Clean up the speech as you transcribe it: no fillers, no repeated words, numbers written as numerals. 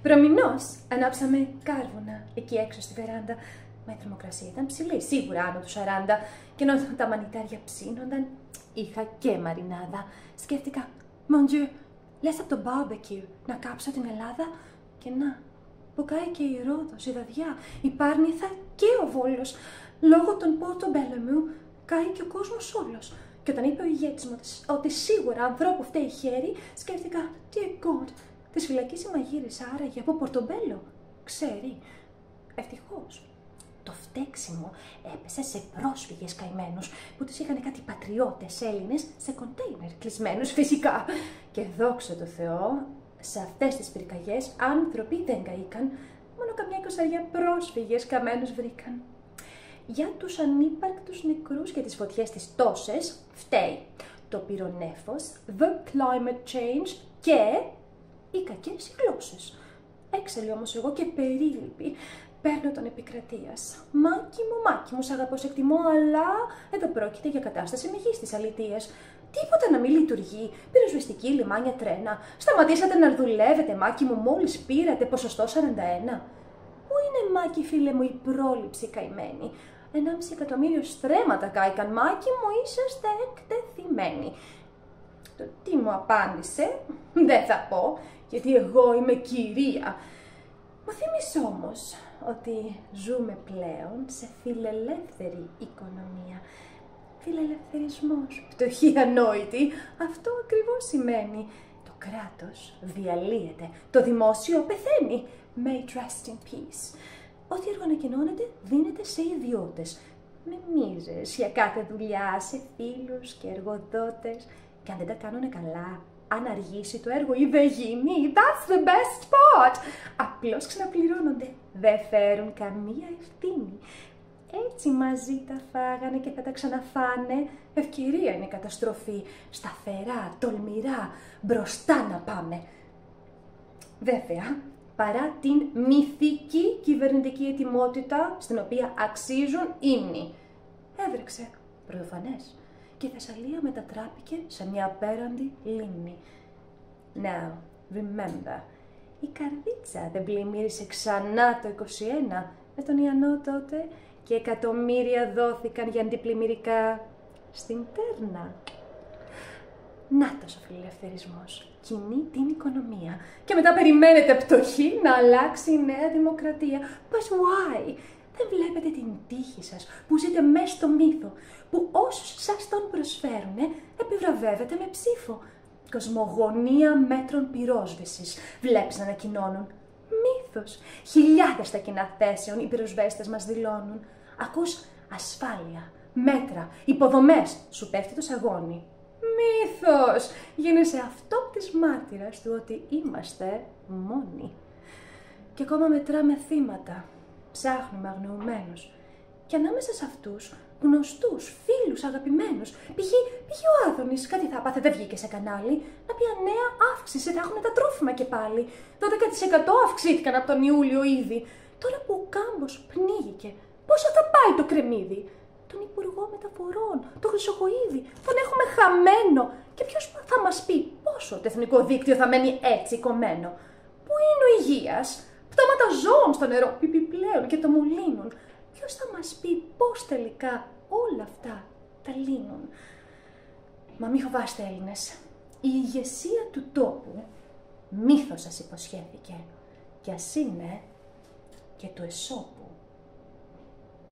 Προμηνώς ανάψαμε κάρβουνα εκεί έξω στη βεράντα. Μα η θερμοκρασία ήταν ψηλή, σίγουρα άνω του 40. Και ενώ τα μανιτάρια ψήνονταν, είχα και μαρινάδα. Σκέφτηκα, mon Dieu, λες από το barbecue να κάψω την Ελλάδα. Και να, που κάει και η Ρόδος, η Δαδιά, η Πάρνηθα και ο Βόλος. Λόγω των Portobello κάει και ο κόσμος όλος. Και όταν είπε ο ηγέτης μου ότι σίγουρα ανθρώπου φταίει χέρι, σκέφτηκα, dear God, της φυλακής η μαγείρισα άραγε από Portobello. Ξέρει. Ευτυχώς. Το φταίξιμο έπεσε σε πρόσφυγες καημένους που τους είχαν κάτι πατριώτες Έλληνες σε κοντέινερ κλεισμένους φυσικά. Και δόξα τω Θεώ, σε αυτές τις πυρκαγιές άνθρωποι δεν καήκαν, μόνο καμιά 20 πρόσφυγες καμένους βρήκαν. Για τους ανύπαρκτους νεκρούς και τις φωτιές τις τόσες φταίει το πυρονέφος, the climate change και οι κακές οι γλώσσες. Έξαλλη όμως εγώ και περίληπη. Παίρνω τον επικρατείας. Μάκη μου, σ' αγαπώ, σ' εκτιμώ, αλλά εδώ πρόκειται για κατάσταση μεγής της αλητείας. Τίποτα να μην λειτουργεί. Πυροσβεστική, λιμάνια, τρένα. Σταματήσατε να δουλεύετε, Μάκη μου, μόλις πήρατε ποσοστό 41. Πού είναι, Μάκη, φίλε μου, η πρόληψη καημένη? 1,5 εκατομμύριο στρέμματα κάηκαν, Μάκη μου, είσαστε εκτεθειμένοι. Το τι μου απάντησε, δεν θα πω, γιατί εγώ είμαι κυρία. Μου θύμισε όμως ότι ζούμε πλέον σε φιλελεύθερη οικονομία. Φιλελευθερισμός, πτωχή ανόητη, αυτό ακριβώς σημαίνει. Το κράτος διαλύεται, το δημόσιο πεθαίνει. May it rest in peace. Ό,τι εργοανακοινώνεται δίνεται σε ιδιώτες. Με μίζες για κάθε δουλειά, σε φίλους και εργοδότες. Και αν δεν τα κάνουνε καλά, αν αργήσει το έργο ή δεν γίνει, that's the best part. Απλώς ξαναπληρώνονται. Δεν φέρουν καμία ευθύνη. Έτσι μαζί τα φάγανε και θα τα ξαναφάνε. Ευκαιρία είναι η καταστροφή. Σταθερά, τολμηρά, μπροστά να πάμε. Βέβαια, παρά την μυθική κυβερνητική ετοιμότητα στην οποία αξίζουν ύμνοι. Έβρεξε, πρωτοφανές, και η Θεσσαλία μετατράπηκε σε μια απέραντη λίμνη. Now, remember, η καρδίτσα δεν πλημμύρισε ξανά το 21 με τον Ιαννό τότε και εκατομμύρια δόθηκαν για αντιπλημμυρικά στην Τέρνα. Νάτος ο φιλελευθερισμός. Κινεί την οικονομία. Και μετά περιμένετε πτωχή να αλλάξει η νέα δημοκρατία. But why? Δεν βλέπετε την τύχη σας που ζείτε μέσα στο μύθο, που όσους σας τον προσφέρουνε επιβραβεύετε με ψήφο. Κοσμογονία μέτρων πυρόσβεσης. Βλέπεις να ανακοινώνουν. Μύθος. Χιλιάδες στα κοινά θέσεων οι πυροσβέστες μας δηλώνουν. Ακούς ασφάλεια, μέτρα, υποδομές. Σου πέφτει το σαγόνι. Μύθος! Γίνεσαι αυτόπτης μάρτυρας του ότι είμαστε μόνοι. Και ακόμα μετράμε θύματα. Ψάχνουμε αγνοωμένους. Και ανάμεσα σε αυτούς, γνωστούς, φίλους, αγαπημένους. Π.χ. ο Άδωνης, κάτι θα πάθει, δεν βγήκε σε κανάλι. Να πει νέα αύξηση, θα έχουν τα τρόφιμα και πάλι. 12% αυξήθηκαν από τον Ιούλιο ήδη. Τώρα που ο κάμπος πνίγηκε, πόσο θα πάει το κρεμμύδι? Τον Υπουργό Μεταφορών, τον Χρυσοχοΐδη, τον έχουμε χαμένο. Και ποιος θα μας πει πόσο το εθνικό δίκτυο θα μένει έτσι κομμένο? Πού είναι ο υγείας? Πτώματα ζώων στο νερό, επιπλέον και το μολύνουν. Ποιος θα μας πει πώς τελικά όλα αυτά τα λύνουν? Μα μη φοβάστε, Έλληνες. Η ηγεσία του τόπου μύθος σας υποσχέθηκε. Κι ας είναι και του Εσώπου.